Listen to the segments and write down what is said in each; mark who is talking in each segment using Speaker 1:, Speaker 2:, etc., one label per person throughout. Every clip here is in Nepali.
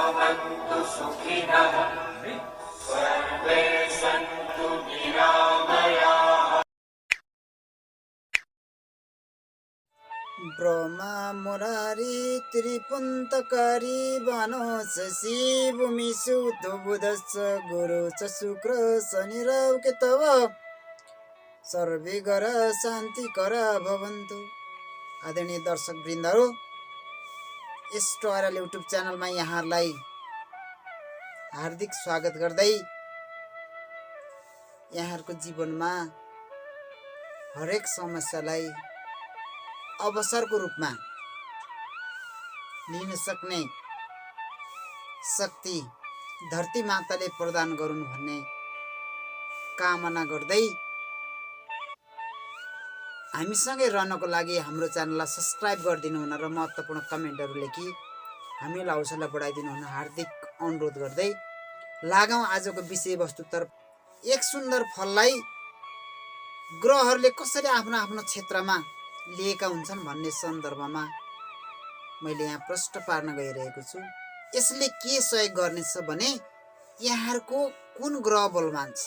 Speaker 1: भवन्तु सुखिनः सर्वे सन्तु निरामयाः।
Speaker 2: ब्रह्मा मुरारी त्रिपुन्तकारी बानो शशि भूमिषु बुधश्च गुरु च शुक्र शनिरव केतव सर्वे गर शान्ति कर भवन्तु। आदरणीय दर्शक वृन्दहरू, यस ट्युटोरियल युट्युब च्यानलमा यहाँहरूलाई हार्दिक स्वागत गर्दै यहाँहरूको जीवनमा हरेक समस्यालाई अवसरको रूपमा लिन सक्ने शक्ति धरती माताले प्रदान गरून् भन्ने कामना गर्दै हामीसँगै रहनको लागि हाम्रो च्यानललाई सब्स्क्राइब गरिदिनु हुन र महत्त्वपूर्ण कमेन्टहरू लेखी हामीलाई हौसला बढाइदिनु हुन हार्दिक अनुरोध गर्दै लागौँ आजको विषयवस्तुतर्फ। एक सुन्दर फललाई ग्रहहरूले कसरी आफ्नो आफ्नो क्षेत्रमा लिएका हुन्छन् भन्ने सन्दर्भमा मैले यहाँ प्रश्न पार्न गइरहेको छु। यसले के सहयोग गर्नेछ भने यहाँहरूको कुन ग्रह बलवान छ,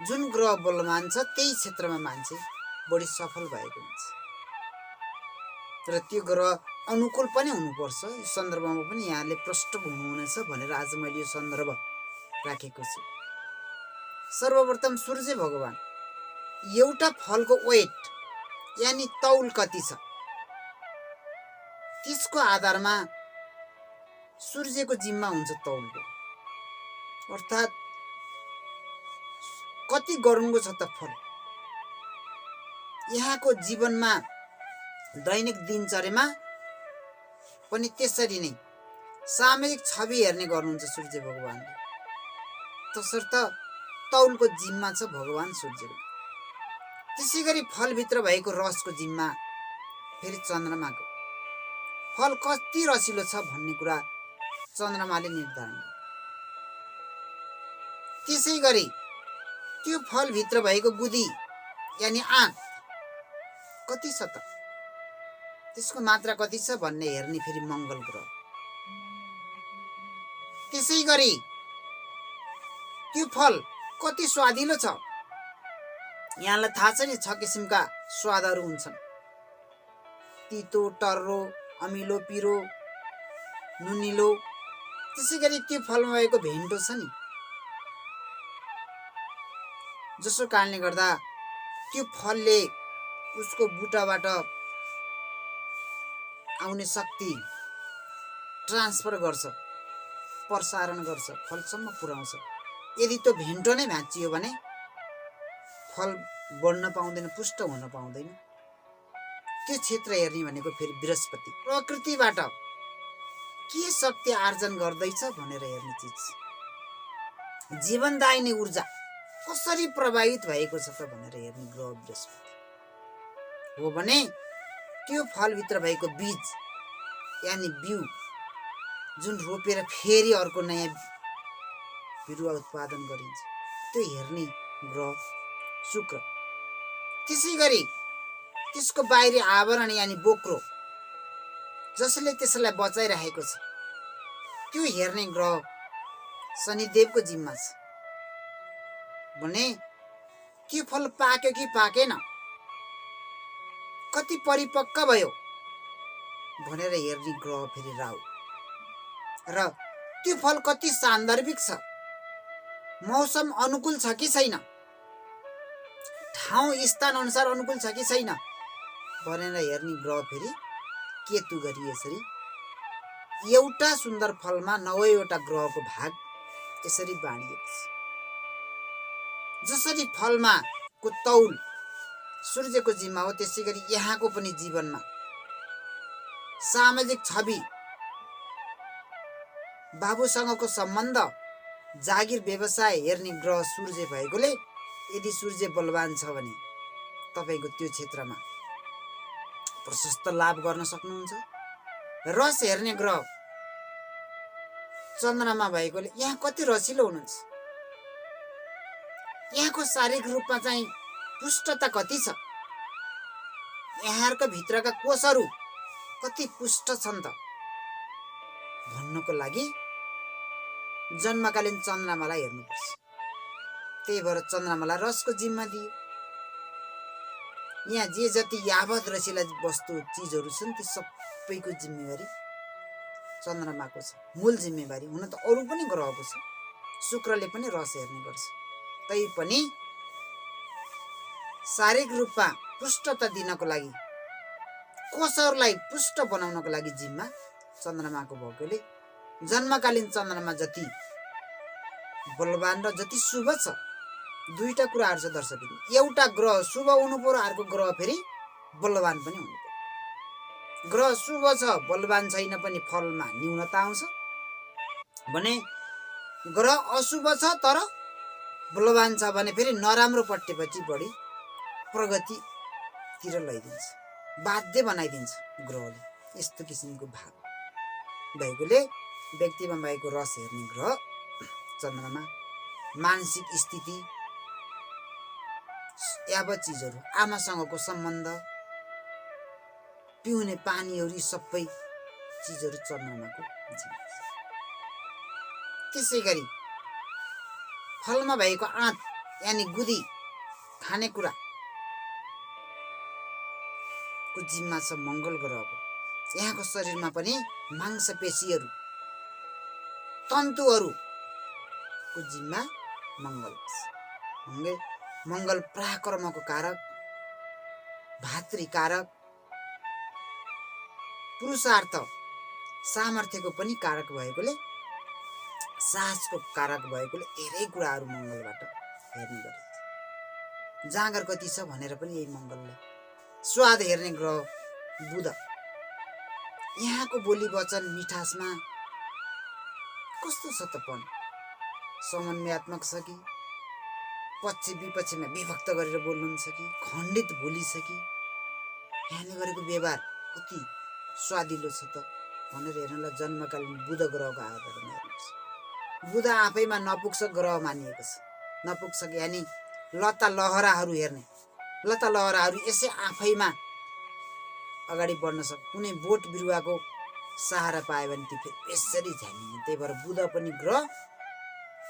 Speaker 2: जुन ग्रह बलवान छ त्यही क्षेत्रमा मान्छे बढी सफल भएको हुन्छ र त्यो ग्रह अनुकूल पनि हुनुपर्छ। यो सन्दर्भमा पनि यहाँले पृष्ठभूमि हुनेछ भनेर आज मैले यो सन्दर्भ राखेको छु। सर्वप्रथम सूर्य भगवान, एउटा फलको वेट यानी तौल कति छ त्यसको आधारमा सूर्यको जिम्मा हुन्छ तौलको, अर्थात् कति गरुङ्गो छ त फल। यहाँको जीवनमा दैनिक दिनचर्यामा पनि त्यसरी नै सामूहिक छवि हेर्ने गर्नुहुन्छ सूर्य भगवानले, तसर्थ तौलको जिम्मा छ भगवान सूर्यको। त्यसै गरी फलभित्र भएको रसको जिम्मा फेरि चन्द्रमाको, फल कति रसिलो छ भन्ने कुरा चन्द्रमाले निर्धारण गर्छ। त्यसै गरी त्यो फलभित्र भएको गुदी यानि आँक कति छ त, त्यसको मात्रा कति छ भन्ने हेर्ने फेरि मङ्गल ग्रह। त्यसै गरी त्यो फल कति स्वादिलो छ, यहाँलाई थाहा छ नि 6 किसिमका स्वादहरू हुन्छन्, तितो, टर्रो, अमिलो, पिरो, नुनिलो। त्यसै गरी त्यो फलमा भएको भेन्टो छ नि, जसो कारणले गर्दा त्यो फलले उसको बुटाबाट आउने शक्ति ट्रान्सफर गर्छ, प्रसारण गर्छ, फलसम्म पुर्याउँछ। यदि त्यो भेन्टो नै भाँचियो भने फल बढ्न पाउँदैन, पुष्ट हुन पाउँदैन। त्यो क्षेत्र हेर्ने भनेको फेरि बृहस्पति, प्रकृतिबाट के शक्ति आर्जन गर्दैछ भनेर हेर्ने चिज, जीवनदायिनी ऊर्जा कसरी प्रभावित भएको छ त भनेर हेर्ने ग्रह बृहस्पति हो भने त्यो फलभित्र भएको बीज यानि बिउ जुन रोपेर फेरि अर्को नयाँ बिरुवा उत्पादन गरिन्छ त्यो हेर्ने ग्रह शुक्र। त्यसै गरी त्यसको बाहिरी आवरण यानि बोक्रो जसले त्यसलाई बचाइरहेको छ त्यो हेर्ने ग्रह शनिदेवको जिम्मा छ भने त्यो फल पाक्यो कि पाकेन, कति परिपक्व भयो भनेर हेर्ने ग्रह फेरि राहु। र त्यो फल कति सान्दर्भिक छ, मौसम अनुकूल छ कि छैन, ठाउँ स्थान अनुसार अनुकूल छ कि छैन भनेर हेर्ने ग्रह फेरि केतु गरी। यसरी एउटा सुन्दर फलमा 9वटा ग्रहको भाग यसरी बाँडिएको छ। जसरी फलमा को तौल सूर्यको जिम्मा हो, त्यसै गरी यहाँको पनि जीवनमा सामाजिक छवि, बाबुसँगको सम्बन्ध, जागिर, व्यवसाय हेर्ने ग्रह सूर्य भएकोले यदि सूर्य बलवान छ भने तपाईको त्यो क्षेत्रमा प्रशस्त लाभ गर्न सक्नुहुन्छ। रस हेर्ने ग्रह चन्द्रमा भएकोले यहाँ कति रसिलो हुनुहुन्छ, यहाँको शारीरिक रूपमा चाहिँ पुष्टता कति छ, यहाँहरुका भित्रका कोषहरू कति पुष्ट छन् त भन्नको लागि जन्मकालीन चन्द्रमालाई हेर्नुपर्छ। त्यही भएर चन्द्रमालाई रसको जिम्मा दियो। यहाँ जे जति यावत रसिला वस्तु चिजहरू छन् ती सबैको जिम्मेवारी चन्द्रमाको छ, मूल जिम्मेवारी। हुन त अरू पनि ग्रहको छ, शुक्रले पनि रस हेर्ने गर्छ, तैपनि शारीरिक रूपमा पुष्टता दिनको लागि, कोषहरूलाई पुष्ट बनाउनको लागि जिम्मा चन्द्रमाको भएकोले जन्मकालीन चन्द्रमा जति बलवान र जति शुभ छ, दुईटा कुराहरू छ दर्शकहरू। एउटा ग्रह शुभ हुनु पर्यो, अर्को ग्रह फेरि बलवान पनि हुनु पर्यो। ग्रह शुभ छ बलवान छैन पनि फलमा न्यूनता आउँछ भने, ग्रह अशुभ छ तर बलवान छ भने फेरि नराम्रो पट्टिपट्टि बढी प्रगतितिर लैदिन्छ, बाध्य बनाइदिन्छ ग्रहले। यस्तो किसिमको भाव भएकोले व्यक्तिमा भएको रस हेर्ने ग्रह चन्द्रमा। मानसिक स्थिति, यावत चिजहरू, आमासँगको सम्बन्ध, पिउने पानीहरू, सबै चिजहरू चन्द्रमाको जिम्मा छ। त्यसै गरी फलमा भएको आँत यानि गुदी, खानेकुरा को जिम्मा छ मङ्गल ग्रहको। यहाँको शरीरमा पनि मांसपेशीहरू, तन्तुहरूको जिम्मा मङ्गल छ। मङ्गल पराक्रमको कारक, भातृकारक, पुरुषार्थ सामर्थ्यको पनि कारक भएकोले, साहसको कारक भएकोले धेरै कुराहरू मङ्गलबाट हेर्ने गरिन्छ। जाँगर कति छ भनेर पनि यही मङ्गलले। स्वाद हेर्ने ग्रह बुध। यहाँको बोली वचन मिठासमा कस्तो छ त पन, समन्वयात्मक छ कि पक्ष विपक्षमा विभक्त गरेर बोल्नुहुन्छ कि खण्डित बोली छ कि, यहाँले गरेको व्यवहार कति स्वादिलो छ त भनेर हेर्नलाई जन्मकालीन बुध ग्रहको आधारमा हेर्नुहोस्। बुध आफैमा नपुंसक ग्रह मानिएको छ। नपुंसक यानि लता लहराहरू हेर्ने, लता लहराहरू यसै आफैमा अगाडि बढ्न सक्छ। कुनै बोट बिरुवाको सहारा पायो भने ती फेरि यसरी झ्यामिने। त्यही भएर बुध पनि ग्रह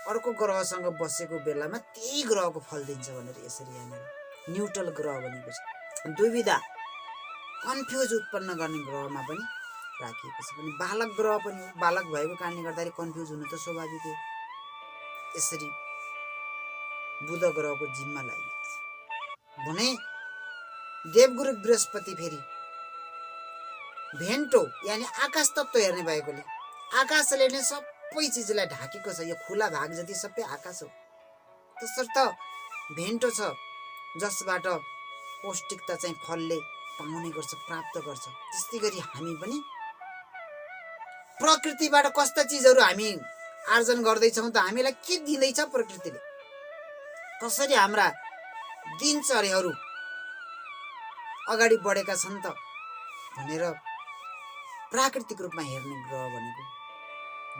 Speaker 2: अर्को ग्रहसँग बसेको बेलामा त्यही ग्रहको फल दिन्छ भनेर यसरी यहाँनिर न्युट्रल ग्रह भनेको छ। दुविधा, कन्फ्युज उत्पन्न गर्ने ग्रहमा पनि राखिएको छ। भने बालक ग्रह पनि हो, बालक भएको कारणले गर्दाखेरि कन्फ्युज हुनु त स्वाभाविक हो। यसरी बुध ग्रहको जिम्मा लागेको छ भने देवगुरु बृहस्पति फेरि भेन्टो यानि आकाश तत्त्व हेर्ने भएकोले आकाशले नै सबै चिजलाई ढाकेको छ। यो खुला भाग जति सबै आकाश हो। तसर्थ भेन्टो छ जसबाट पौष्टिकता चाहिँ फलले पाउने गर्छ, प्राप्त गर्छ। त्यस्तै गरी हामी पनि प्रकृतिबाट कस्ता चिजहरू हामी आर्जन गर्दैछौँ त, हामीलाई के दिँदैछ प्रकृतिले, कसरी हाम्रा दिनचर्याहरू अगाडि बढेका छन् त भनेर प्राकृतिक रूपमा हेर्ने ग्रह भनेको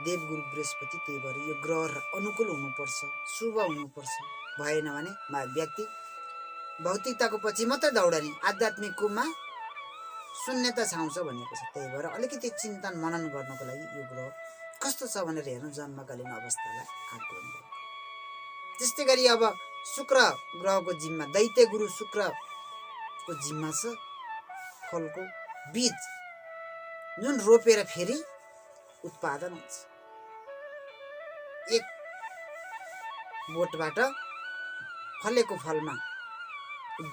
Speaker 2: देवगुरु बृहस्पति। त्यही भएर यो ग्रह अनुकूल हुनुपर्छ, शुभ हुनुपर्छ। भएन भने व्यक्ति भौतिकताको पछि मात्रै दौडने, आध्यात्मिकमा शून्यता छाउँछ भनेको छ। त्यही भएर अलिकति चिन्तन मनन गर्नको लागि यो ग्रह कस्तो छ भनेर हेर्नु, जन्मकालीन अवस्थालाई आकलन गर्नु। त्यस्तै गरी अब शुक्र ग्रहको जिम्मा, दैत्य गुरु शुक्रको जिम्मा छ फलको बीज, जुन रोपेर फेरि उत्पादन हुन्छ। एक बोटबाट फलेको फलमा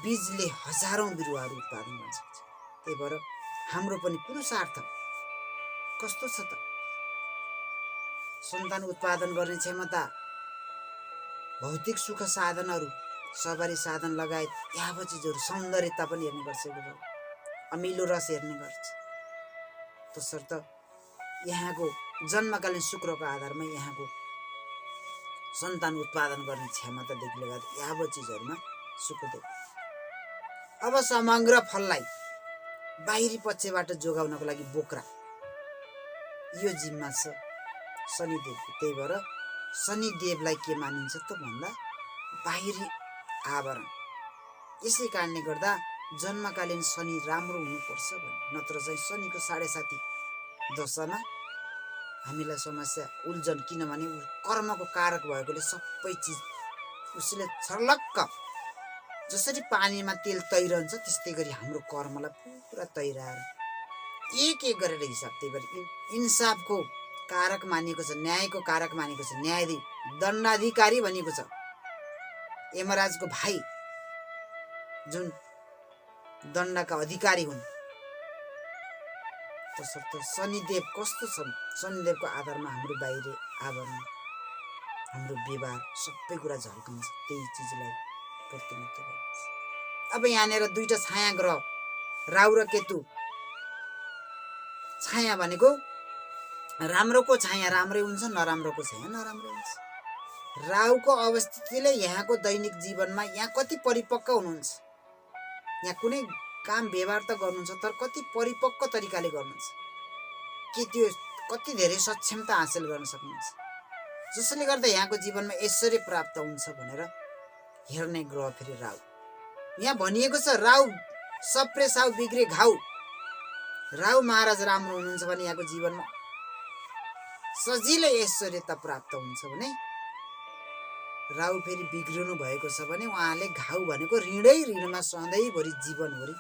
Speaker 2: बीजले हजारौं बिरुवाहरू उत्पादन गर्न सक्छ। त्यही भएर हाम्रो पनि पुरुषार्थ कस्तो छ त, सन्तान उत्पादन गर्ने क्षमता, भौतिक सुख साधनहरू, सवारी साधन लगायत यावत चिजहरू, सौन्दर्यता पनि हेर्ने गर्छ। अमिलो रस हेर्ने गर्छ। तसर्थ यहाँको जन्मकालीन शुक्रको आधारमा यहाँको सन्तान उत्पादन गर्ने क्षमतादेखि लगायत यावत चिजहरूमा शुक्रदेव। अब समग्र फललाई बाहिरी पक्षबाट जोगाउनको लागि बोक्रा, यो जिम्मा छ शनिदेवको। त्यही भएर शनिदेवलाई के मानिन्छ त भन्दा बाहिरी आवरण। यसै कारणले गर्दा जन्मकालीन शनि राम्रो हुनुपर्छ भने, नत्र चाहिँ शनिको 7.5 दशामा हामीलाई समस्या उल्झन, किनभने ऊ कर्मको कारक भएकोले सबै चिज उसले छर्लक्क जसरी पानीमा तेल तैरन्छ त्यस्तै गरी हाम्रो कर्मलाई पुरा तैराएर एक एक गरेर हिसाब, त्यही भएर इन्साफको कारक मानिएको छ, न्यायको कारक मानिएको छ, न्यायाधीश दण्डाधिकारी भनिएको छ। यमराजको भाइ जुन दण्डका अधिकारी हुन्, तसर्थ शनिदेव कस्तो छन्, शनिदेवको आधारमा हाम्रो बाहिरी आवरण, हाम्रो व्यवहार सबै कुरा झल्कन्छ, त्यही चिजलाई प्रतिनिधित्व गर्छ। अब यहाँनिर दुईटा छाया ग्रह राहु र केतु, छाया भनेको राम्रोको छाया राम्रै हुन्छ, नराम्रोको छाया नराम्रै हुन्छ। राहुको अवस्थितिले यहाँको दैनिक जीवनमा यहाँ कति परिपक्व हुनुहुन्छ, यहाँ कुनै काम व्यवहार त गर्नुहुन्छ तर कति परिपक्व तरिकाले गर्नुहुन्छ, के त्यो कति धेरै सक्षमता हासिल गर्न सक्नुहुन्छ, जसले गर्दा यहाँको जीवनमा ऐश्वर्य प्राप्त हुन्छ भनेर हेर्ने ग्रह फेरि राहु। यहाँ भनिएको छ राहु सप्रे साउ बिग्रे घाउ। राहु महाराज राम्रो हुनुहुन्छ भने यहाँको जीवनमा सजिलै ऐश्वर्यता प्राप्त हुन्छ भने, राहु फेरि बिग्रिनु भएको छ भने उहाँले घाउ भनेको ऋणै ऋणमा सधैँभरि जीवनभरि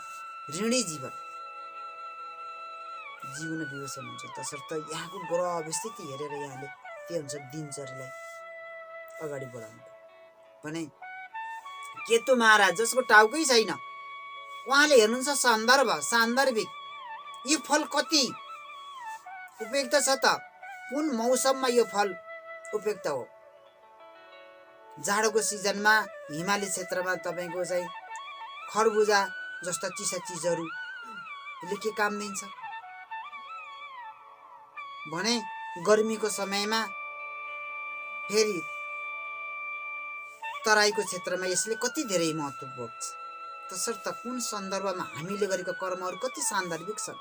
Speaker 2: ऋणी जीवन जिउन विवसन हुन्छ। तसर्थ यहाँको ग्रह अवस्थिति हेरेर यहाँले के हुन्छ दिनचर्यालाई अगाडि बढाउनु भने केतु महाराज जसको टाउकै छैन, उहाँले हेर्नुहुन्छ सन्दर्भ सान्दर्भिक, यो फल कति उपयुक्त छ त, कुन मौसममा यो फल उपयुक्त हो। जाडोको सिजनमा हिमाली क्षेत्रमा तपाईँको चाहिँ खरबुजा जस्ता चिसा चिजहरूले के काम दिन्छ भने गर्मीको समयमा फेरि तराईको क्षेत्रमा यसले कति धेरै महत्त्व बोक्छ। तसर्थ कुन सन्दर्भमा हामीले गरेका कर्महरू कति सान्दर्भिक छन्,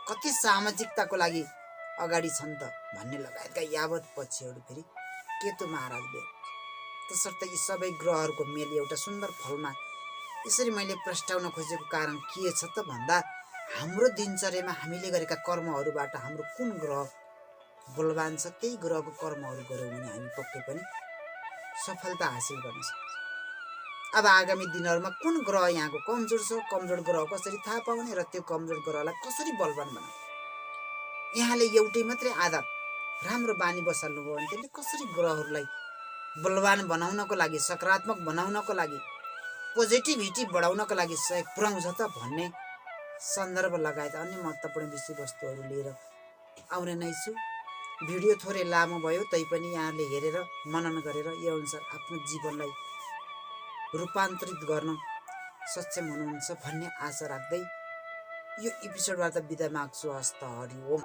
Speaker 2: कति सामाजिकताको लागि अगाडि छन् त भन्ने लगायतका यावत पक्षहरू फेरि केतु महाराजले। तसर्थ यी सबै ग्रहहरूको मेल एउटा सुन्दर फलमा यसरी मैले प्रस्ताउन खोजेको कारण के छ त भन्दा, हाम्रो दिनचर्यामा हामीले गरेका कर्महरूबाट हाम्रो कुन ग्रह बलवान छ, त्यही ग्रहको कर्महरू गऱ्यौँ भने हामी पक्कै पनि सफलता हासिल गर्न सक्छौँ। अब आगामी दिनहरूमा कुन ग्रह यहाँको कमजोर छ, कमजोर ग्रह कसरी थाहा पाउने र त्यो कमजोर ग्रहलाई कसरी बलवान बनाउने, यहाँले एउटै मात्रै आदत राम्रो बानी बसाल्नुभयो भने त्यसले कसरी ग्रहहरूलाई बलवान बनाउनको लागि, सकारात्मक बनाउनको लागि, पोजिटिभिटी बढाउनको लागि सहयोग पुर्याउँछ त भन्ने सन्दर्भ लगायत अन्य महत्त्वपूर्ण विषयवस्तुहरू लिएर आउने नै छु। भिडियो थोरै लामो भयो तैपनि यहाँले हेरेर मनन गरेर यो अनुसार आफ्नो जीवनलाई रूपान्तरित गर्न सक्षम हुनुहुन्छ भन्ने आशा राख्दै यो एपिसोडबाट बिदा माग्छु। हस्त हरि ओम।